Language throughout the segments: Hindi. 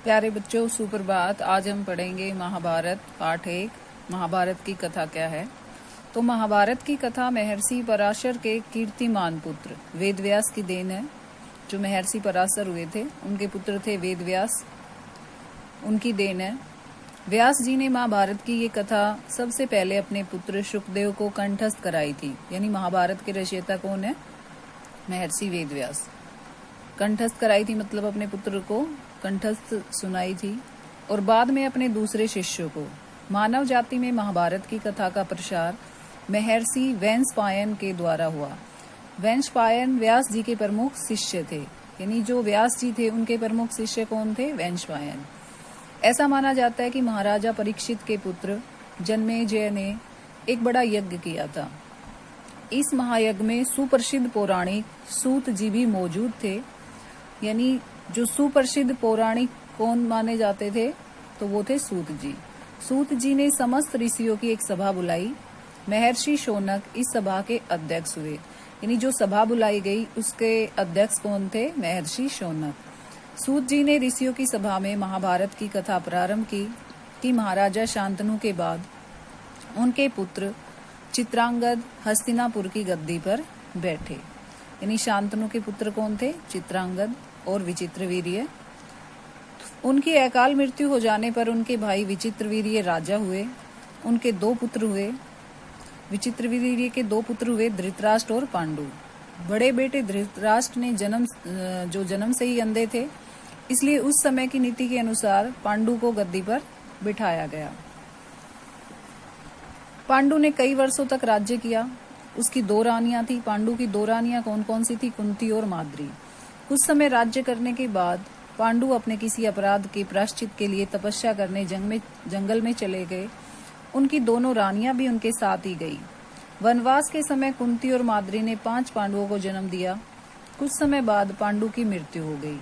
प्यारे बच्चों, सुप्रभात। आज हम पढ़ेंगे महाभारत पाठ 1। महाभारत की कथा क्या है? तो महाभारत की कथा महर्षि पराशर के कीर्तिमान पुत्र वेदव्यास की देन है। जो महर्षि पराशर हुए थे, उनके पुत्र थे वेदव्यास, उनकी देन है। व्यास जी ने महाभारत की ये कथा सबसे पहले अपने पुत्र शुकदेव को कंठस्थ कराई थी। यानी महाभारत के रचयिता कौन है? महर्षि वेदव्यास। कंठस्थ कराई थी मतलब अपने पुत्र को कंठस्थ सुनाई थी, और बाद में अपने दूसरे शिष्यों को। मानव जाति में महाभारत की कथा का प्रसार महर्षि वैशंपायन के द्वारा हुआ। वैशंपायन व्यास जी के प्रमुख शिष्य थे। यानी जो व्यास जी थे, उनके प्रमुख शिष्य कौन थे? वैशंपायन। ऐसा माना जाता है कि महाराजा परीक्षित के पुत्र जन्मेजय ने एक बड़ा यज्ञ किया था। इस महायज्ञ में सुप्रसिद्ध पौराणिक सूत जी भी मौजूद थे। यानी जो सुप्रसिद्ध पौराणिक कौन माने जाते थे? तो वो थे सूत जी। सूत जी ने समस्त ऋषियों की एक सभा बुलाई। महर्षि शौनक इस सभा के अध्यक्ष हुए। यानी जो सभा बुलाई गई उसके अध्यक्ष कौन थे? महर्षि शौनक। सूत जी ने ऋषियों की सभा में महाभारत की कथा प्रारंभ की कि महाराजा शांतनु के बाद उनके पुत्र चित्रांगद हस्तिनापुर की गद्दी पर बैठे। यानी शांतनु के पुत्र कौन थे? चित्रांगद और विचित्रवीर्य। उनकी अकाल मृत्यु हो जाने पर उनके भाई विचित्रवीर्य राजा हुए। उनके दो पुत्र हुए। विचित्रवीर्य के दो पुत्र हुए, धृतराष्ट्र और पांडु। बड़े बेटे धृतराष्ट्र ने जन्म से ही अंधे थे, इसलिए उस समय की नीति के अनुसार पांडु को गद्दी पर बिठाया गया। पांडु ने कई वर्षों तक राज्य किया। उसकी दो रानियां थी। पांडु की दो रानियां कौन कौन सी थी? कुंती और माद्री। कुछ समय राज्य करने के बाद पांडु अपने किसी अपराध के प्रायश्चित के लिए तपस्या करने जंगल में चले गए। उनकी दोनों रानियां भी उनके साथ ही गई। वनवास के समय कुंती और माद्री ने 5 पांडवों को जन्म दिया। कुछ समय बाद पांडु की मृत्यु हो गई।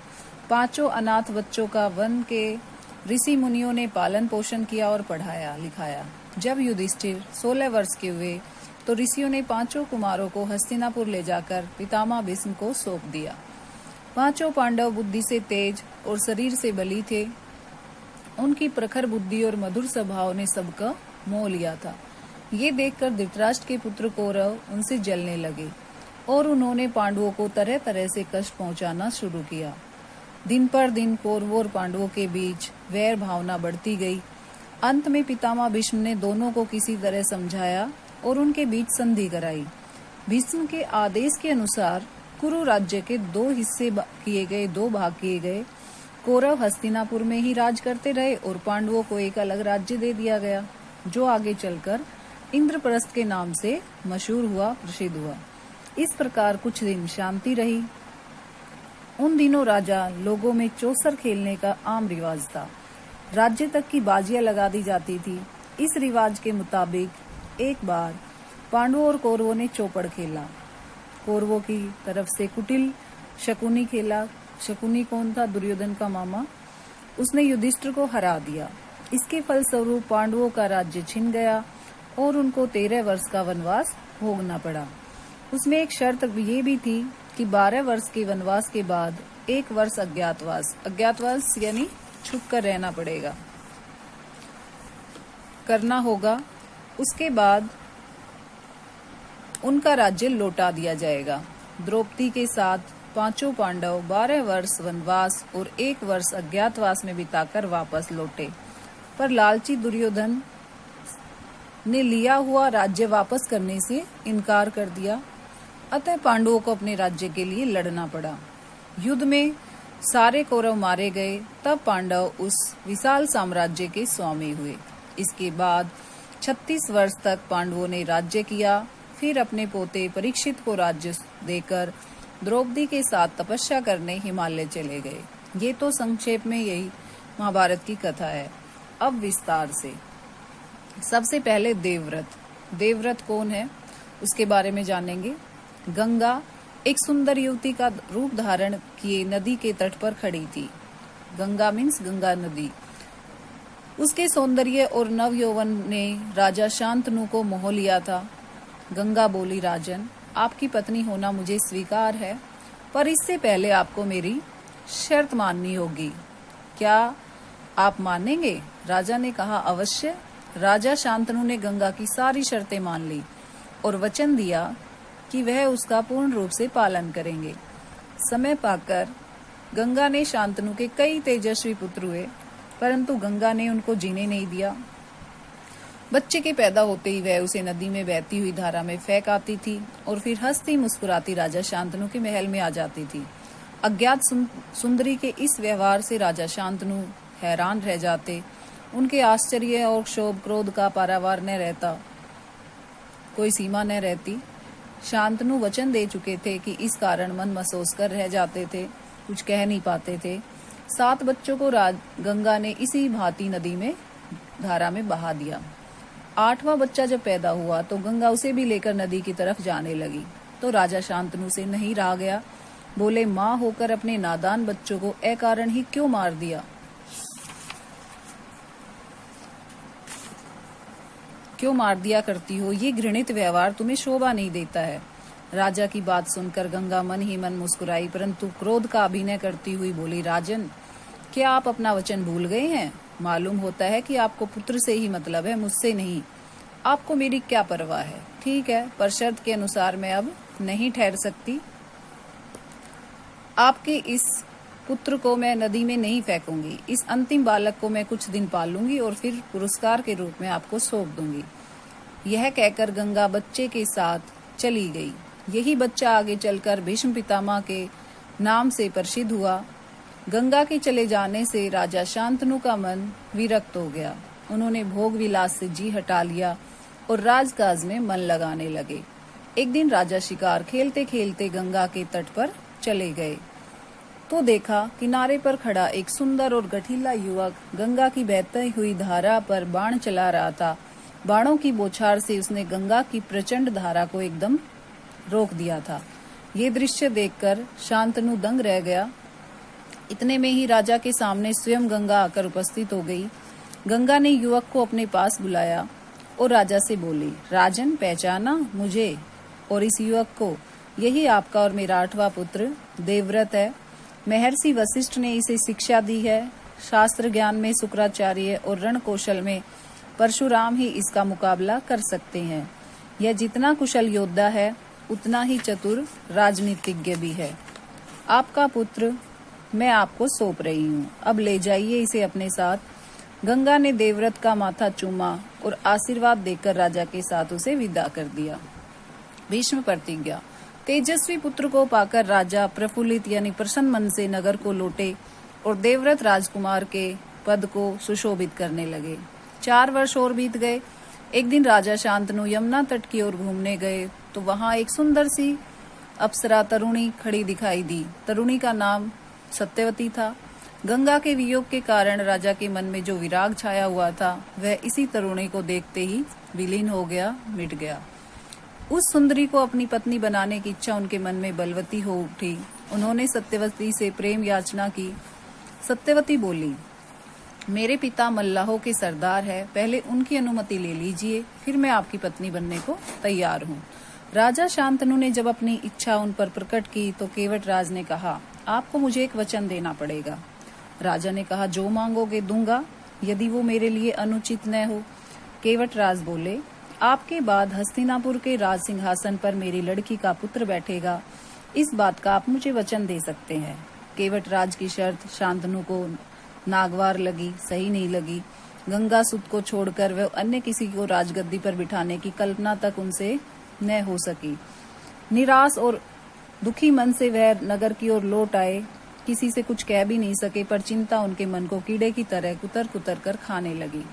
5 अनाथ बच्चों का वन के ऋषि मुनियों ने पालन पोषण किया और पढ़ाया लिखाया। जब युधिष्ठिर 16 वर्ष के हुए तो ऋषियों ने 5 कुमारों को हस्तिनापुर ले जाकर पितामह भीष्म को सौंप दिया। 5 पांडव बुद्धि से तेज और शरीर से बली थे। उनकी प्रखर बुद्धि और मधुर स्वभाव ने सबका मोह लिया था। ये देखकर धृतराष्ट्र के पुत्र कौरव उनसे जलने लगे और उन्होंने पांडवों को तरह तरह से कष्ट पहुंचाना शुरू किया। दिन पर दिन कौरवों और पांडवों के बीच वैर भावना बढ़ती गई। अंत में पितामह भीष्म ने दोनों को किसी तरह समझाया और उनके बीच संधि कराई। भीष्म के आदेश के अनुसार कुरु राज्य के 2 हिस्से किए गए, 2 भाग किए गए। कौरव हस्तिनापुर में ही राज करते रहे और पांडवों को एक अलग राज्य दे दिया गया, जो आगे चलकर इंद्रप्रस्थ के नाम से मशहूर हुआ, प्रसिद्ध हुआ। इस प्रकार कुछ दिन शांति रही। उन दिनों राजा लोगों में चौसर खेलने का आम रिवाज था। राज्य तक की बाजियां लगा दी जाती थी। इस रिवाज के मुताबिक एक बार पांडवों और कौरवों ने चौपड़ खेला। कौरवों की तरफ से कुटिल शकुनी खेला। शकुनी कौन था? दुर्योधन का मामा। उसने युधिष्ठिर को हरा दिया। इसके फलस्वरूप पांडवों का राज्य छिन गया और उनको 13 वर्ष का वनवास भोगना पड़ा। उसमें एक शर्त ये भी थी कि 12 वर्ष के वनवास के बाद 1 वर्ष अज्ञातवास यानी छुप कर रहना पड़ेगा, करना होगा। उसके बाद उनका राज्य लौटा दिया जाएगा। द्रौपदी के साथ 5 पांडव 12 वर्ष वनवास और 1 वर्ष अज्ञातवास में बिताकर वापस लौटे, पर लालची दुर्योधन ने लिया हुआ राज्य वापस करने से इनकार कर दिया। अतः पांडवों को अपने राज्य के लिए लड़ना पड़ा। युद्ध में सारे कौरव मारे गए। तब पांडव उस विशाल साम्राज्य के स्वामी हुए। इसके बाद 36 वर्ष तक पांडवों ने राज्य किया। फिर अपने पोते परीक्षित को राज्य देकर द्रौपदी के साथ तपस्या करने हिमालय चले गए। ये तो संक्षेप में यही महाभारत की कथा है। अब विस्तार से। सबसे पहले देवव्रत। देवव्रत कौन है उसके बारे में जानेंगे। गंगा एक सुंदर युवती का रूप धारण किए नदी के तट पर खड़ी थी। गंगा मीन्स गंगा नदी। उसके सौंदर्य और नव यौवन ने राजा शांतनु को मोह लिया था। गंगा बोली, राजन, आपकी पत्नी होना मुझे स्वीकार है, पर इससे पहले आपको मेरी शर्त माननी होगी। क्या आप मानेंगे? राजा ने कहा, अवश्य। राजा शांतनु ने गंगा की सारी शर्तें मान ली और वचन दिया कि वह उसका पूर्ण रूप से पालन करेंगे। समय पाकर गंगा ने शांतनु के कई तेजस्वी पुत्र हुए, परंतु गंगा ने उनको जीने नहीं दिया। बच्चे के पैदा होते ही वह उसे नदी में बहती हुई धारा में फेंक आती थी और फिर हंसती मुस्कुराती राजा शांतनु के महल में आ जाती थी। अज्ञात सुंदरी के इस व्यवहार से राजा शांतनु हैरान रह जाते। उनके आश्चर्य और क्षोभ क्रोध का पारावार न रहता, कोई सीमा न रहती। शांतनु वचन दे चुके थे कि इस कारण मन महसूस कर रह जाते थे, कुछ कह नहीं पाते थे। 7 बच्चों को गंगा ने इसी भांति नदी में धारा में बहा दिया। 8वां बच्चा जब पैदा हुआ तो गंगा उसे भी लेकर नदी की तरफ जाने लगी, तो राजा शांतनु से नहीं रहा गया। बोले, माँ होकर अपने नादान बच्चों को अकारण ही क्यों मार दिया? क्यों मार दिया करती हो? ये घृणित व्यवहार तुम्हें शोभा नहीं देता है। राजा की बात सुनकर गंगा मन ही मन मुस्कुराई, परंतु क्रोध का अभिनय करती हुई बोली, राजन, क्या आप अपना वचन भूल गए हैं? मालूम होता है कि आपको पुत्र से ही मतलब है, मुझसे नहीं। आपको मेरी क्या परवाह है? ठीक है, पर शर्त के अनुसार मैं अब नहीं ठहर सकती। आपके इस पुत्र को मैं नदी में नहीं फेंकूंगी। इस अंतिम बालक को मैं कुछ दिन पालूंगी और फिर पुरस्कार के रूप में आपको सौंप दूंगी। यह कहकर गंगा बच्चे के साथ चली गई। यही बच्चा आगे चलकर भीष्म पितामह के नाम से प्रसिद्ध हुआ। गंगा के चले जाने से राजा शांतनु का मन विरक्त हो गया। उन्होंने भोग विलास से जी हटा लिया और राजकाज में मन लगाने लगे। एक दिन राजा शिकार खेलते खेलते गंगा के तट पर चले गए तो देखा किनारे पर खड़ा एक सुंदर और गठीला युवक गंगा की बहती हुई धारा पर बाण चला रहा था। बाणों की बौछार से उसने गंगा की प्रचंड धारा को एकदम रोक दिया था। ये दृश्य देखकर शांतनु दंग रह गया। इतने में ही राजा के सामने स्वयं गंगा आकर उपस्थित हो गई। गंगा ने युवक को अपने पास बुलाया और राजा से बोली, राजन, पहचाना मुझे और इस युवक को? यही आपका और मेरा 8वां पुत्र देवव्रत है। महर्षि वशिष्ठ ने इसे शिक्षा दी है। शास्त्र ज्ञान में शुक्राचार्य और रण कौशल में परशुराम ही इसका मुकाबला कर सकते हैं। यह जितना कुशल योद्धा है उतना ही चतुर राजनीतिज्ञ भी है। आपका पुत्र मैं आपको सौंप रही हूँ, अब ले जाइए इसे अपने साथ। गंगा ने देवव्रत का माथा चूमा और आशीर्वाद देकर राजा के साथ उसे विदा कर दिया। भीष्म प्रतिज्ञा। तेजस्वी पुत्र को पाकर राजा प्रफुल्लित यानी प्रसन्न मन से नगर को लौटे और देवव्रत राजकुमार के पद को सुशोभित करने लगे। 4 वर्ष और बीत गए। एक दिन राजा शांतनु यमुना तट की ओर घूमने गए तो वहां एक सुंदर सी अप्सरा तरुणी खड़ी दिखाई दी। तरुणी का नाम सत्यवती था। गंगा के वियोग के कारण राजा के मन में जो विराग छाया हुआ था वह इसी तरुणी को देखते ही विलीन हो गया, मिट गया। उस सुंदरी को अपनी पत्नी बनाने की इच्छा उनके मन में बलवती हो उठी। उन्होंने सत्यवती से प्रेम याचना की। सत्यवती बोली, मेरे पिता मल्लाहों के सरदार है, पहले उनकी अनुमति ले लीजिए, फिर मैं आपकी पत्नी बनने को तैयार हूँ। राजा शांतनु ने जब अपनी इच्छा उन पर प्रकट की तो केवटराज ने कहा, आपको मुझे एक वचन देना पड़ेगा। राजा ने कहा, जो मांगोगे दूंगा, यदि वो मेरे लिए अनुचित न हो। केवटराज बोले, आपके बाद हस्तिनापुर के राज सिंहासन पर मेरी लड़की का पुत्र बैठेगा, इस बात का आप मुझे वचन दे सकते हैं। केवटराज की शर्त शांतनु को नागवार लगी, सही नहीं लगी। गंगा सुत को छोड़कर वह अन्य किसी को राजगद्दी पर बिठाने की कल्पना तक उनसे न हो सकी। निराश और दुखी मन से वह नगर की ओर लौट आए। किसी से कुछ कह भी नहीं सके, पर चिंता उनके मन को कीड़े की तरह कुतर कुतर कर खाने लगी।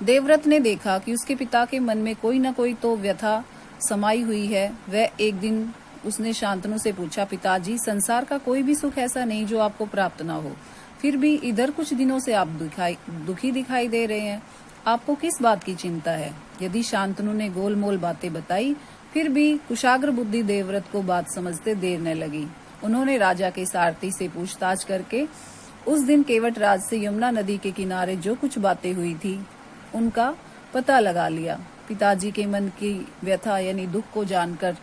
देवव्रत ने देखा कि उसके पिता के मन में कोई न कोई तो व्यथा समाई हुई है। वह एक दिन उसने शांतनु से पूछा, पिताजी, संसार का कोई भी सुख ऐसा नहीं जो आपको प्राप्त न हो, फिर भी इधर कुछ दिनों से आप दुखी दिखाई दे रहे हैं, आपको किस बात की चिंता है? यदि शांतनु ने गोलमोल बातें बताई, फिर भी कुशाग्र बुद्धि देवव्रत को बात समझते देर न लगी। उन्होंने राजा के सारथी से पूछताछ करके उस दिन केवटराज से यमुना नदी के किनारे जो कुछ बातें हुई थी उनका पता लगा लिया। पिताजी के मन की व्यथा यानी दुख को जानकर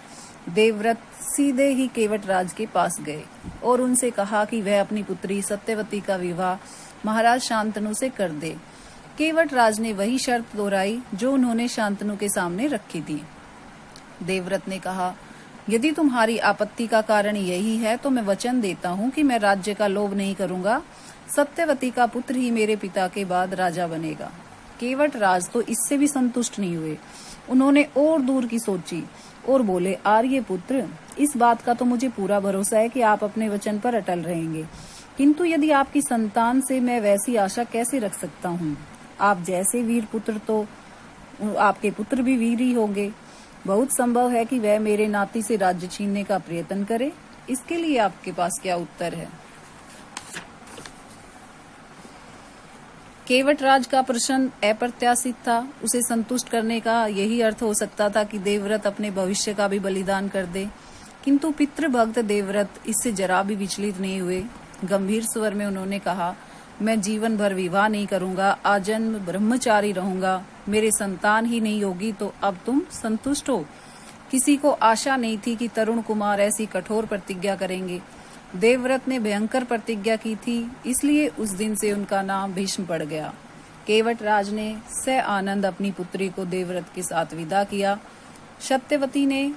देवव्रत सीधे ही केवटराज के पास गए और उनसे कहा कि वह अपनी पुत्री सत्यवती का विवाह महाराज शांतनु से कर दे। केवटराज ने वही शर्त दोहराई जो उन्होंने शांतनु के सामने रखी थी। देवव्रत ने कहा, यदि तुम्हारी आपत्ति का कारण यही है तो मैं वचन देता हूँ कि मैं राज्य का लोभ नहीं करूंगा। सत्यवती का पुत्र ही मेरे पिता के बाद राजा बनेगा। केवटराज तो इससे भी संतुष्ट नहीं हुए। उन्होंने और दूर की सोची और बोले, आर्य पुत्र, इस बात का तो मुझे पूरा भरोसा है कि आप अपने वचन पर अटल रहेंगे, किंतु यदि आपकी संतान से मैं वैसी आशा कैसे रख सकता हूँ? आप जैसे वीर पुत्र तो आपके पुत्र भी वीर ही होंगे। बहुत संभव है कि वह मेरे नाती से राज्य छीनने का प्रयत्न करे। इसके लिए आपके पास क्या उत्तर है? केवटराज का प्रश्न अप्रत्याशित था। उसे संतुष्ट करने का यही अर्थ हो सकता था कि देवव्रत अपने भविष्य का भी बलिदान कर दे, किंतु पितृभक्त देवव्रत इससे जरा भी विचलित नहीं हुए। गंभीर स्वर में उन्होंने कहा, मैं जीवन भर विवाह नहीं करूंगा, आजन्म ब्रह्मचारी रहूंगा। मेरे संतान ही नहीं होगी तो अब तुम संतुष्ट हो? किसी को आशा नहीं थी कि तरुण कुमार ऐसी कठोर प्रतिज्ञा करेंगे। देवव्रत ने भयंकर प्रतिज्ञा की थी, इसलिए उस दिन से उनका नाम भीष्म पड़ गया। केवटराज ने स आनंद अपनी पुत्री को देवव्रत के साथ विदा किया। सत्यवती ने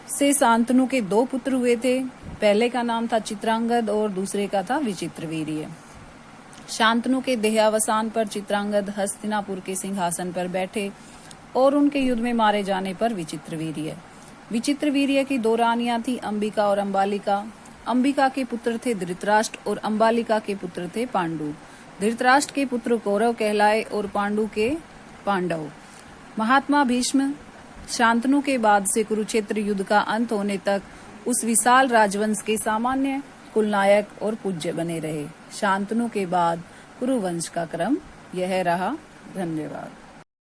से शांतनु के 2 पुत्र हुए थे। पहले का नाम था चित्रांगद और दूसरे का था विचित्रवीर्य। शांतनु के देहावसान पर चित्रांगद हस्तिनापुर के सिंहासन पर बैठे और उनके युद्ध में मारे जाने पर विचित्रवीर्य की 2 रानियां थी, अंबिका और अंबालिका। अंबिका के पुत्र थे धृतराष्ट्र और अंबालिका के पुत्र थे पांडु। धृतराष्ट्र के पुत्र कौरव कहलाए और पांडु के पांडव। महात्मा भीष्म शांतनु के बाद से कुरुक्षेत्र युद्ध का अंत होने तक उस विशाल राजवंश के सामान्य कुलनायक और पूज्य बने रहे। शांतनु के बाद कुरुवंश का क्रम यह रहा। धन्यवाद।